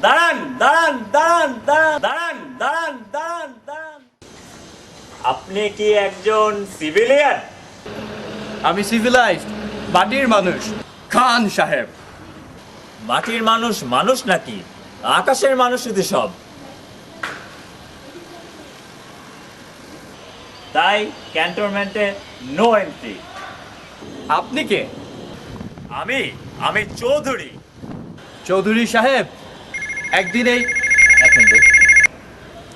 দাঁড়ান দাঁড়ান দাঁড়ান দাঁড়ান দাঁড়ান দাঁড়ান দাঁড়ান দাঁড়ান। আপনি কি একজন সিভিলিয়ান? আমি সিভিলাইজড মাটির মানুষ, খান সাহেব। মাটির মানুষ মানুষ নাকি আকাশের মানুষ শুধু সব? তাই ক্যান্টনমেন্টে নো এন্ট্রি। আপনি কে? আমি আমি চৌধুরী। চৌধুরী সাহেব, একদিন এই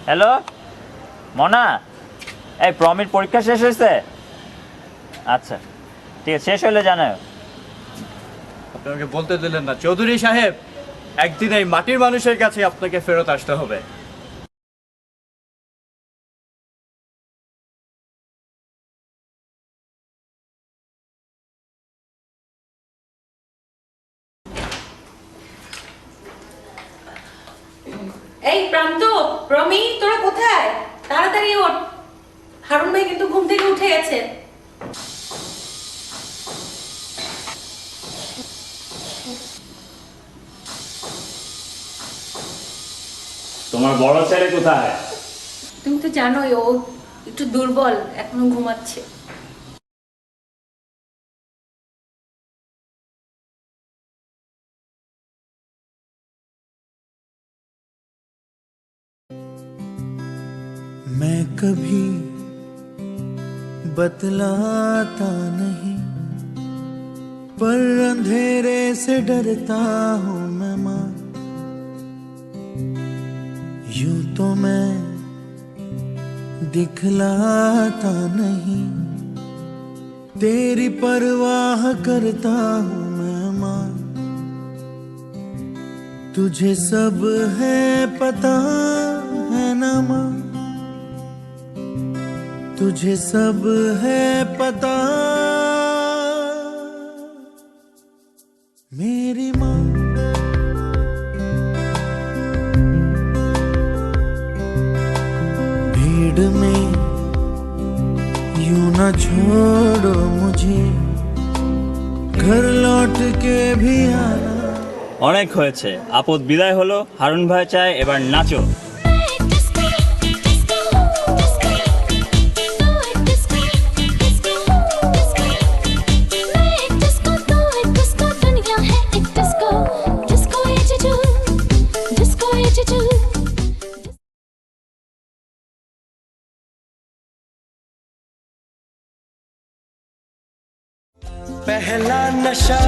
হ্যালো মনা, এই প্রমির পরীক্ষা শেষ হয়েছে? আচ্ছা ঠিক আছে, শেষ হলে জানাও। আপনাকে বলতে দিলেন না। চৌধুরী সাহেব, একদিন এই মাটির মানুষের কাছে আপনাকে ফেরত আসতে হবে। এই প্রান্ত, প্রমি, তোরা কোথায়? তাড়াতাড়ি ওঠ, হারুন ভাই কিন্তু ঘুম থেকে উঠে গেছে। তোমার বড় ছেলে কোথায়? তুমি তো জানোই ও একটু দুর্বল, এখনো ঘুমাচ্ছে। मैं कभी बतलाता नहीं, पर अंधेरे से डरता हूँ मैं माँ। यूं तो मैं दिखलाता नहीं, तेरी परवाह करता हूँ मैं माँ। तुझे सब है पता है ना माँ, तुझे सब है पता मेरी माँ। भीड़ में यूं ना छोड़ो मुझे, घर लौट के भी आना। অনেক হয়েছে, আপদ বিদায় হলো। হারুন ভাই চায় এবার নাচো। पहला नशा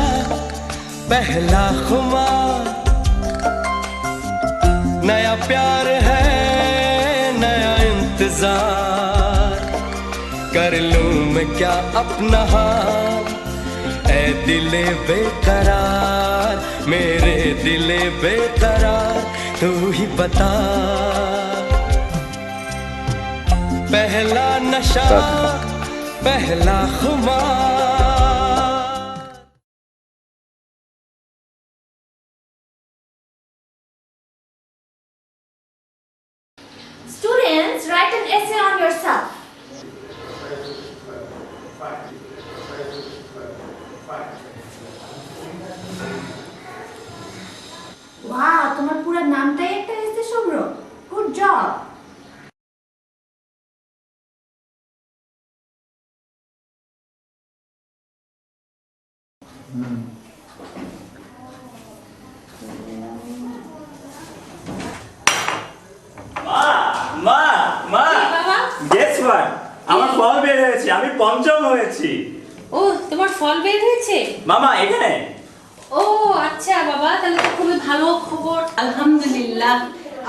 पहला खुमार, नया प्यार है नया इंतजार, कर लूं मैं क्या अपना हाल, ऐ दिले बेकरार, मेरे दिले बेकरार, तू ही बता। पहला नशा पहला खुमार। Students, write an essay on yourself. Wow, তোমার পুরো নামটাই একটা এসে সংগ্রহ। Good job. মা মা মা, কি বাবা? গেস হোয়াট, আমার ফল বের হয়েছে, আমি পঞ্চম হয়েছি। ও, তোমার ফল বের হয়েছে? মামা এখানে। ও আচ্ছা বাবা, তাহলে তো খুবই ভালো খবর। আলহামদুলিল্লাহ,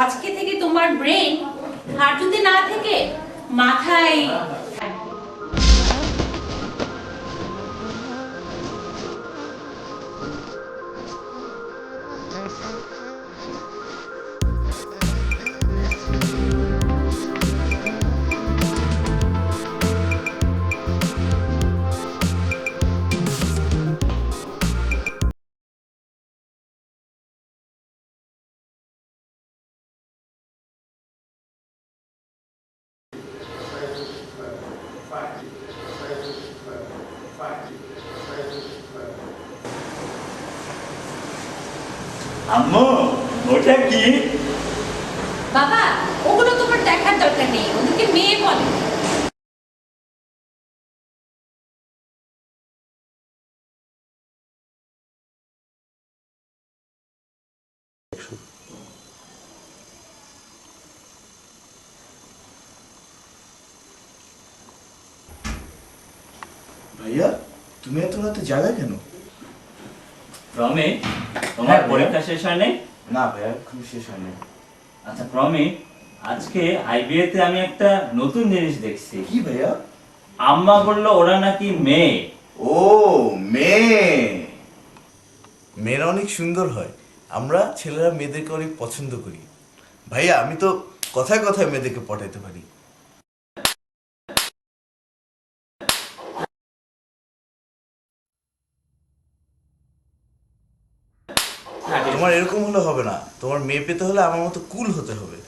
আজকে থেকে তোমার ব্রেন হাঁটুতে না থেকে মাথায়। আম্মু ওটা কি? বাবা ওগুলো তোমার দেখার দরকার নেই, ওদেরকে মেয়ে বলে। ভাইয়া তুমি এত রাতে জাগা কেন? প্রমি, তোমার হ্যাঁ, ভাইয়া। পরীক্ষা শেষ হয়নি? না ভাইয়া এখন শেষ হয়নি। আচ্ছা প্রমি, আজকে আইবিএ তে আমি একটা নতুন জিনিস দেখছি। কি ভাইয়া? আম্মা বললো ওরা নাকি মেয়ে। ও মেয়ে, মেয়েরা অনেক সুন্দর হয়। আমরা ছেলেরা মেয়েদেরকে অনেক পছন্দ করি। ভাইয়া আমি তো কথায় কথায় মেয়েদেরকে পটাইতে পারি। তোমার এরকম হলে হবে না, তোমার মেয়ে পেতে হলে আমার মতো কুল হতে হবে।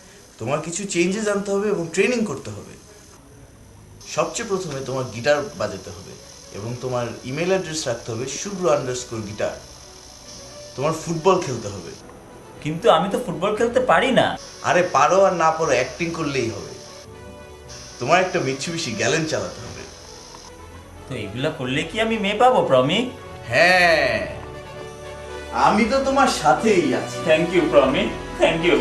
তোমার কিছু চেঞ্জেস আনতে হবে এবং ট্রেনিং করতে হবে। সবচেয়ে প্রথমে তোমার গিটার বাজাতে হবে এবং তোমার ইমেল অ্যাড্রেস রাখতে হবে শুভ্র_গিটার। তোমার ফুটবল খেলতে হবে। কিন্তু আমি তো ফুটবল খেলতে পারি না। আরে পারো আর না পারো অ্যাক্টিং করলেই হবে। তোমার একটা মিৎসুবিশি গ্যালেন চালাতে হবে। তো এগুলা করলে কি আমি মেয়ে পাবো প্রমি? হ্যাঁ, আমি তো তোমার সাথেই আছি। Thank you Promi, thank you.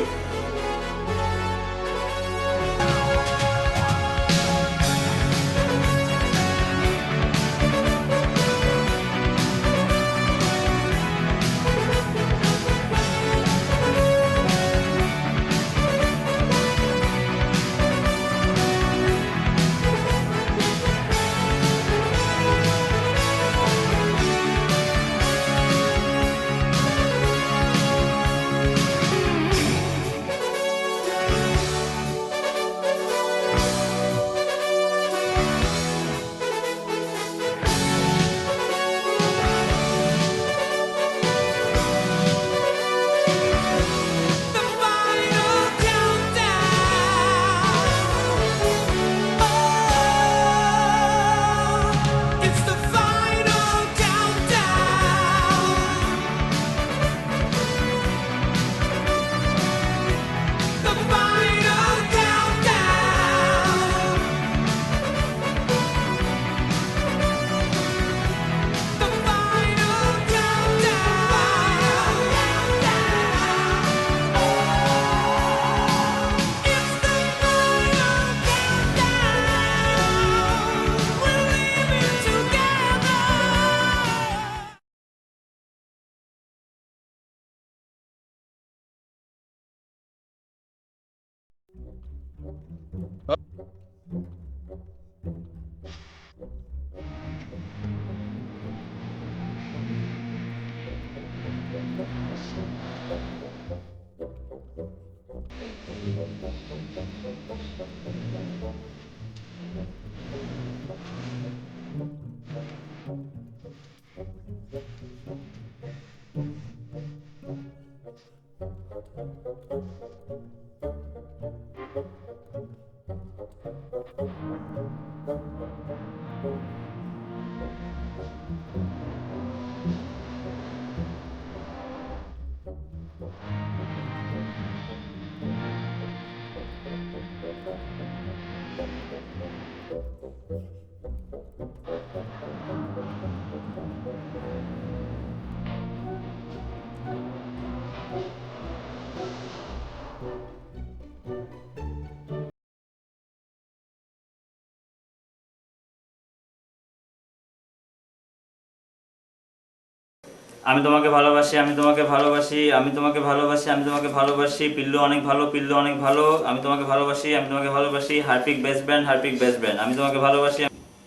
আমি তোমাকে ভালোবাসি, আমি তোমাকে ভালোবাসি, আমি তোমাকে ভালোবাসি, আমি তোমাকে ভালোবাসি। পিল্লু অনেক ভালো, পিল্লু অনেক ভালো। আমি তোমাকে ভালোবাসি, আমি তোমাকে ভালোবাসি। Harpic best band, Harpic best band. আমি তোমাকে ভালোবাসি,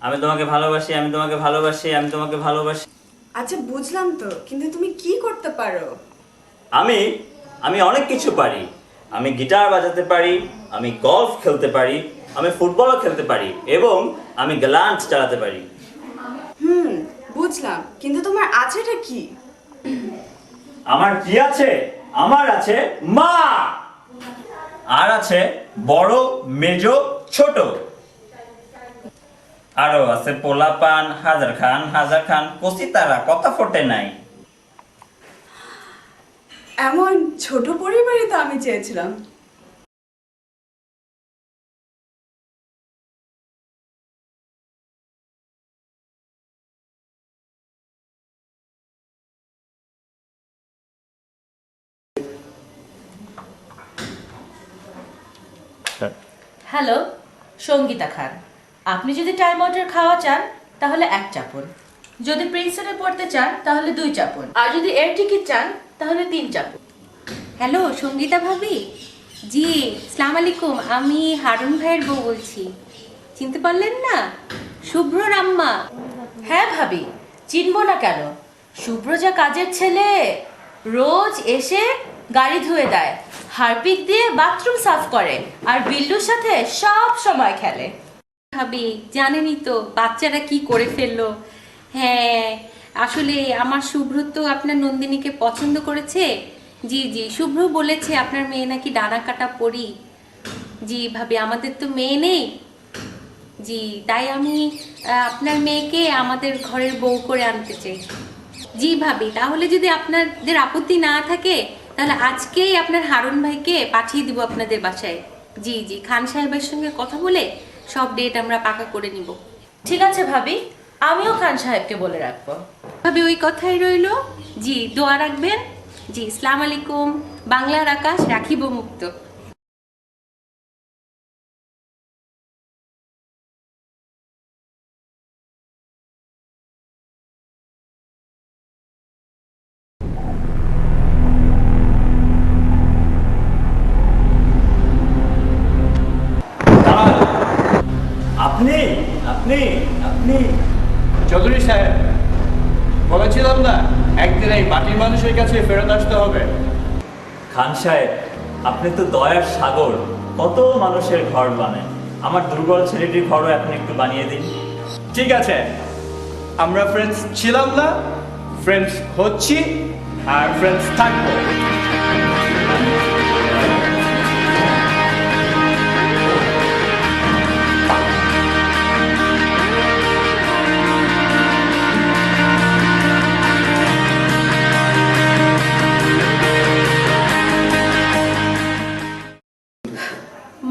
আমি তোমাকে ভালোবাসি, আমি তোমাকে ভালোবাসি, আমি তোমাকে ভালোবাসি। আচ্ছা বুঝলাম তো, কিন্তু তুমি কি করতে পারো? আমি আমি অনেক কিছু পারি। আমি গিটার বাজাতে পারি, আমি গলফ খেলতে পারি, আমি ফুটবলও খেলতে পারি এবং আমি গ্যালান্ট চালাতে পারি। বুঝলাম, কিন্তু তোমার আছেটা কি? আমার কি আছে? আমার আছে মা, আর আছে বড়, মেজো, ছোট, আরো আছে পোলাপান, হাজার খান, কচি তারা কথা ফোটে নাই। এমন ছোট পরিবারই তো আমি চেয়েছিলাম। হ্যালো, সঙ্গীতা খান। আপনি যদি টাইম আউটের খাওয়া চান তাহলে 1 চাপুন, যদি প্রিন্সেপে পড়তে চান তাহলে 2 চাপুন, আর যদি এয়ার টিকিট চান তাহলে 3 চাপুন। হ্যালো সঙ্গীতা ভাবি, জি আসসালামু আলাইকুম, আমি হারুন ভাইয়ের বউ বলছি, চিনতে পারলেন না? শুভ্রর আম্মা। হ্যাঁ ভাবি, চিনবো না কেন? শুভ্র যা কাজের ছেলে, রোজ এসে গাড়ি ধুয়ে দেয়, হারপিক দিয়ে বাথরুম সাফ করে, আর বিল্লুর সাথে সব সময় খেলে। ভাবি জানেনই তো বাচ্চারা কি করে ফেললো। হ্যাঁ আসলে আমার শুভ্র তো আপনার নন্দিনীকে পছন্দ করেছে। জি জি, শুভ্র বলেছে আপনার মেয়ে নাকি ডানা কাটা পরি। জি ভাবি, আমাদের তো মেয়ে নেই। জি তাই আমি আপনার মেয়েকে আমাদের ঘরের বউ করে আনতে চাই। জি ভাবি, তাহলে যদি আপনাদের আপত্তি না থাকে তাহলে আজকেই আপনার হারুন ভাইকে পাঠিয়ে দিব আপনাদের বাসায়। জি জি, খান সাহেবের সঙ্গে কথা বলে সব ডেট আমরা পাকা করে নিব। ঠিক আছে ভাবি, আমিও খান সাহেবকে বলে রাখবো। ভাবি ওই কথাই রইলো। জি দোয়া রাখবেন। জি আসসালামু আলাইকুম। বাংলার আকাশ রাখিব মুক্ত। আপনি আপনি আপনি চৌধুরী সাহেব, বলেছিলাম না একদিন এই মাটির মানুষের কাছে ফেরত আসতে হবে। খান সাহেব, আপনি তো দয়ার সাগর, কত মানুষের ঘর বানায়, আমার দুর্বল ছেলেটির ঘরও এখন একটু বানিয়ে দিন। ঠিক আছে, আমরা ফ্রেন্ডস ছিলাম না, ফ্রেন্ডস হচ্ছি আর ফ্রেন্ডস থাকবো।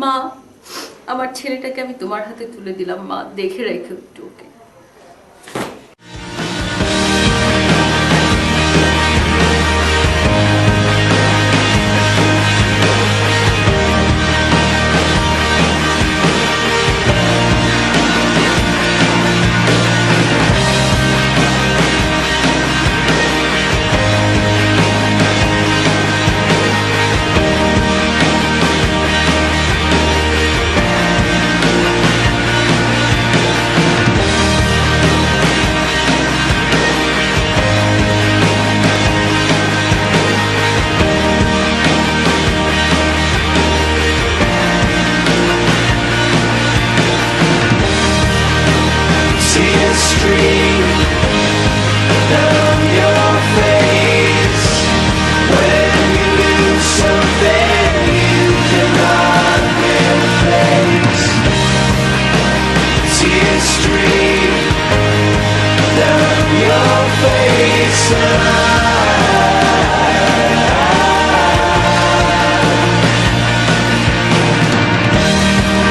মা, আমার ছেলেটাকে আমি তোমার হাতে তুলে দিলাম, মা দেখে রেখো একটু ওকে। Tears stream down your face when you lose something you cannot replace. Tears stream down your face.